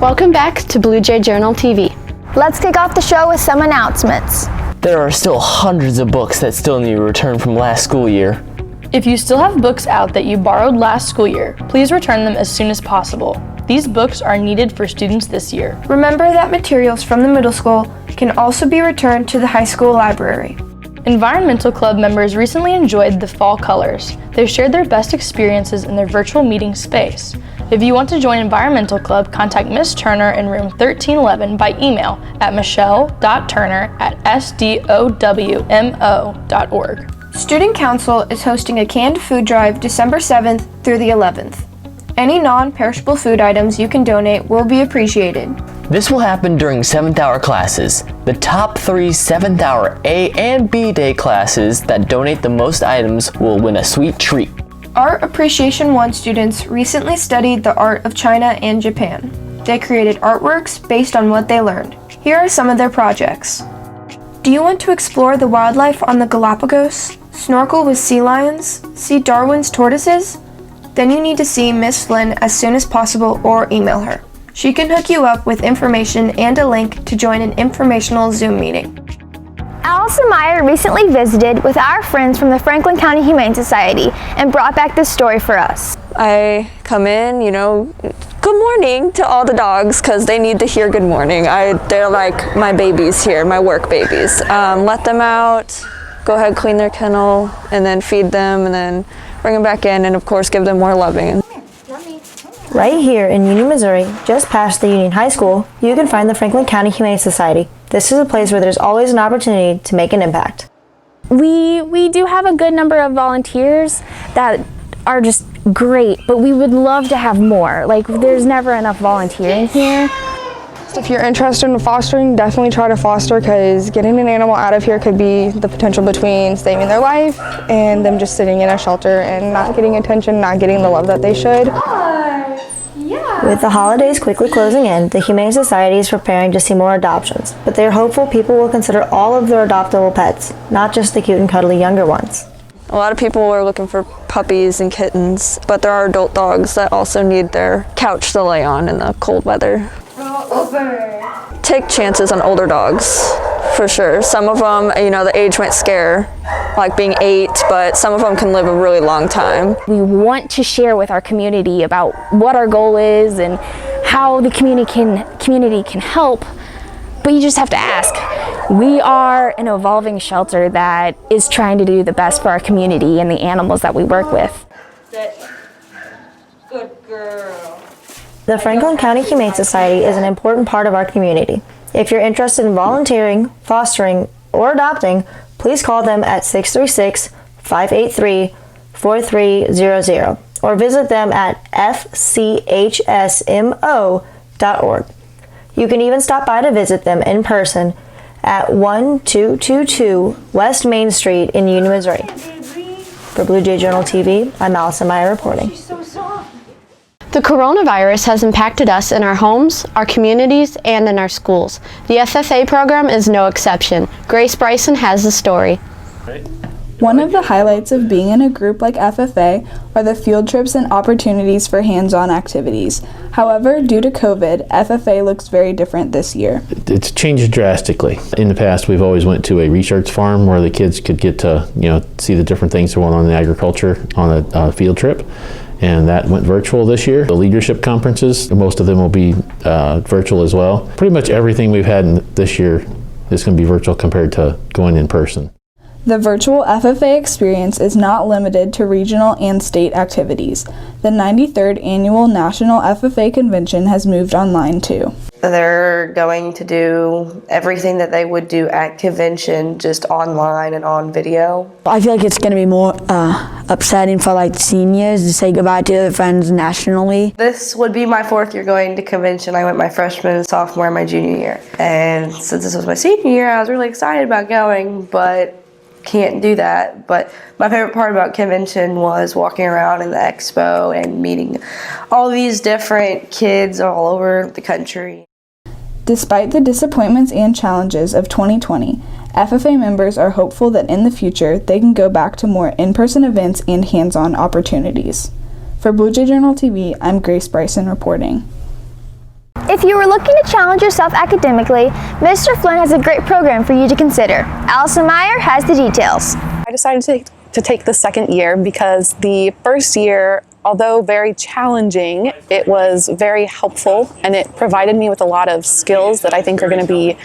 Welcome back to Blue Jay Journal TV. Let's kick off the show with some announcements. There are still hundreds of books that still need to return from last school year. If you still have books out that you borrowed last school year, please return them as soon as possible. These books are needed for students this year. Remember that materials from the middle school can also be returned to the high school library. Environmental Club members recently enjoyed the fall colors. They shared their best experiences in their virtual meeting space. If you want to join Environmental Club, contact Ms. Turner in room 1311 by email at michelle.turner@sdowmo.org. Student Council is hosting a canned food drive December 7th through the 11th. Any non-perishable food items you can donate will be appreciated. This will happen during 7th hour classes. The top 3 7th hour A and B day classes that donate the most items will win a sweet treat. Art Appreciation 1 students recently studied the art of China and Japan. They created artworks based on what they learned. Here are some of their projects. Do you want to explore the wildlife on the Galapagos? Snorkel with sea lions? See Darwin's tortoises? Then you need to see Miss Flynn as soon as possible or email her. She can hook you up with information and a link to join an informational Zoom meeting. Allison Meyer recently visited with our friends from the Franklin County Humane Society and brought back this story for us. I come in, good morning to all the dogs because they need to hear good morning. They're like my babies here, my work babies. Let them out, go ahead, clean their kennel, and then feed them, and then bring them back in, and of course give them more loving. Right here in Union, Missouri, just past the Union High School, you can find the Franklin County Humane Society. This is a place where there's always an opportunity to make an impact. We do have a good number of volunteers that are just great, but we would love to have more. There's never enough volunteering here. If you're interested in fostering, definitely try to foster, because getting an animal out of here could be the potential between saving their life and them just sitting in a shelter and not getting attention, not getting the love that they should. With the holidays quickly closing in, the Humane Society is preparing to see more adoptions, but they are hopeful people will consider all of their adoptable pets, not just the cute and cuddly younger ones. A lot of people are looking for puppies and kittens, but there are adult dogs that also need their couch to lay on in the cold weather. Take chances on older dogs, for sure. Some of them, the age might scare, like being 8, but some of them can live a really long time. We want to share with our community about what our goal is and how the community can help, but you just have to ask. We are an evolving shelter that is trying to do the best for our community and the animals that we work with. Good girl. The Franklin County Humane Society is an important part of our community. If you're interested in volunteering, fostering, or adopting, please call them at 636-583-4300 or visit them at FCHSMO.org. You can even stop by to visit them in person at 1222 West Main Street in Union, Missouri. For Blue Jay Journal TV, I'm Allison Meyer reporting. The coronavirus has impacted us in our homes, our communities, and in our schools. The FFA program is no exception. Grace Bryson has the story. One of the highlights of being in a group like FFA are the field trips and opportunities for hands-on activities. However, due to COVID, FFA looks very different this year. It's changed drastically. In the past, we've always went to a research farm where the kids could get to, see the different things going on in agriculture on a field trip. And that went virtual this year. The leadership conferences, most of them will be virtual as well. Pretty much everything we've had this year is going to be virtual compared to going in person. The virtual FFA experience is not limited to regional and state activities. The 93rd Annual National FFA Convention has moved online too. They're going to do everything that they would do at convention, just online and on video. I feel like it's going to be more upsetting for seniors to say goodbye to their friends nationally. This would be my 4th year going to convention. I went my freshman, sophomore, and my junior year. And since this was my senior year, I was really excited about going, but can't do that. But my favorite part about convention was walking around in the expo and meeting all these different kids all over the country. Despite the disappointments and challenges of 2020, FFA members are hopeful that in the future they can go back to more in-person events and hands-on opportunities. For Blue Jay Journal TV, I'm Grace Bryson reporting. If you were looking to challenge yourself academically, Mr. Flynn has a great program for you to consider. Allison Meyer has the details. I decided to take the second year because the first year, although very challenging, it was very helpful and it provided me with a lot of skills that I think are going to be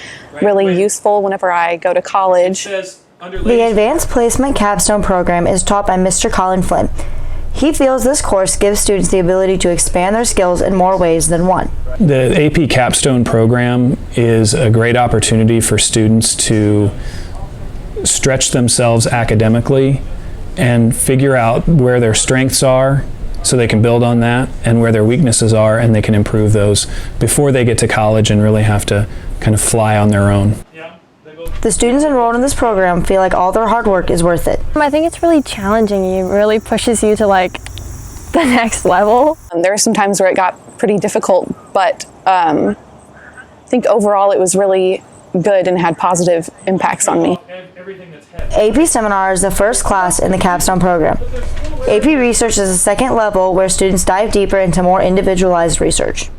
really useful whenever I go to college. The Advanced Placement Capstone program is taught by Mr. Colin Flynn. He feels this course gives students the ability to expand their skills in more ways than one. The AP Capstone program is a great opportunity for students to stretch themselves academically and figure out where their strengths are so they can build on that, and where their weaknesses are and they can improve those before they get to college and really have to kind of fly on their own. The students enrolled in this program feel like all their hard work is worth it. I think it's really challenging. It really pushes you to like the next level. There were some times where it got pretty difficult, but I think overall it was really good and had positive impacts on me. AP Seminar is the first class in the Capstone program. AP Research is the second level where students dive deeper into more individualized research.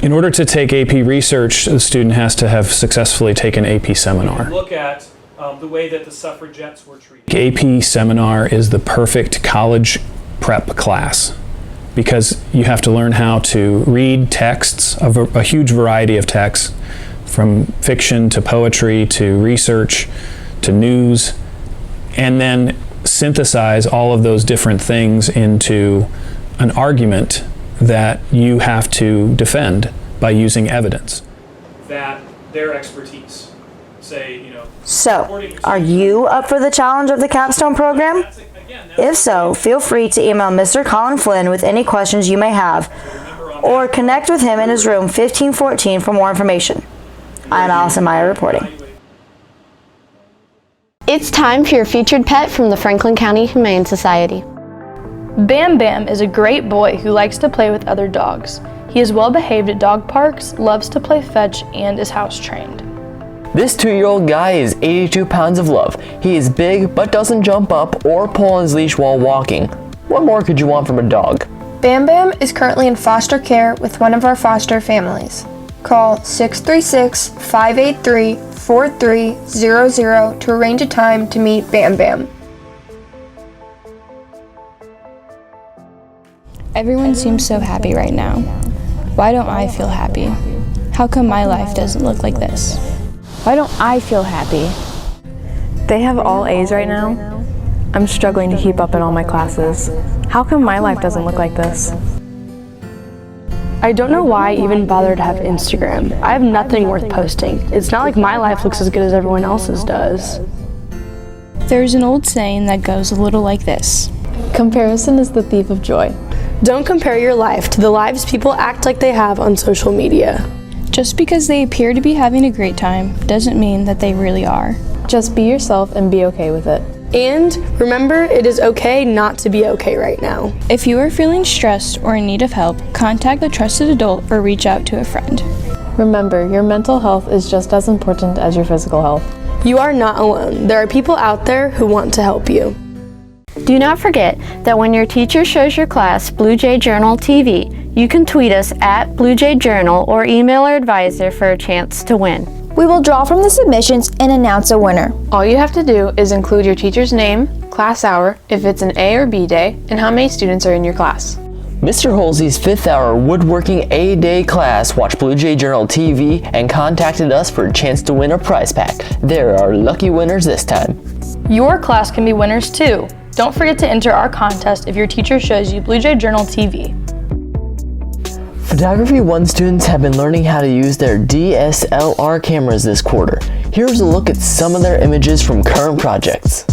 In order to take AP Research, the student has to have successfully taken AP Seminar. Look at the way that the suffragettes were treated. AP Seminar is the perfect college prep class because you have to learn how to read texts, of a huge variety of texts, from fiction to poetry to research to news, and then synthesize all of those different things into an argument that you have to defend by using evidence. That their expertise, say, you know. So, are you up for the challenge of the Capstone program? If so, feel free to email Mr. Colin Flynn with any questions you may have, or connect with him in his room 1514 for more information. I'm Allison Meyer reporting. It's time for your featured pet from the Franklin County Humane Society. Bam Bam is a great boy who likes to play with other dogs. He is well behaved at dog parks, loves to play fetch, and is house trained. This 2-year-old guy is 82 pounds of love. He is big but doesn't jump up or pull on his leash while walking. What more could you want from a dog? Bam Bam is currently in foster care with one of our foster families. Call 636-583-4300 to arrange a time to meet Bam Bam. Everyone seems so happy right now. Why don't I feel happy? How come my life doesn't look like this? Why don't I feel happy? They have all A's right now. I'm struggling to keep up in all my classes. How come my life doesn't look like this? I don't know why I even bother to have Instagram. I have nothing worth posting. It's not like my life looks as good as everyone else's does. There's an old saying that goes a little like this. Comparison is the thief of joy. Don't compare your life to the lives people act like they have on social media. Just because they appear to be having a great time doesn't mean that they really are. Just be yourself and be okay with it. And remember, it is okay not to be okay right now. If you are feeling stressed or in need of help, contact a trusted adult or reach out to a friend. Remember, your mental health is just as important as your physical health. You are not alone. There are people out there who want to help you. Do not forget that when your teacher shows your class Blue Jay Journal TV, you can tweet us at Blue Jay Journal or email our advisor for a chance to win. We will draw from the submissions and announce a winner. All you have to do is include your teacher's name, class hour, if it's an A or B day, and how many students are in your class. Mr. Holsey's 5th hour woodworking A-day class watched Blue Jay Journal TV and contacted us for a chance to win a prize pack. There are lucky winners this time. Your class can be winners too. Don't forget to enter our contest if your teacher shows you Blue Jay Journal TV. Photography 1 students have been learning how to use their DSLR cameras this quarter. Here's a look at some of their images from current projects.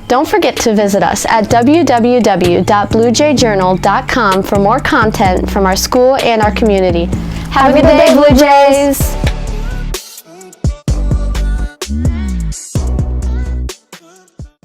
Don't forget to visit us at www.bluejayjournal.com for more content from our school and our community. Have a good day, Blue Jays!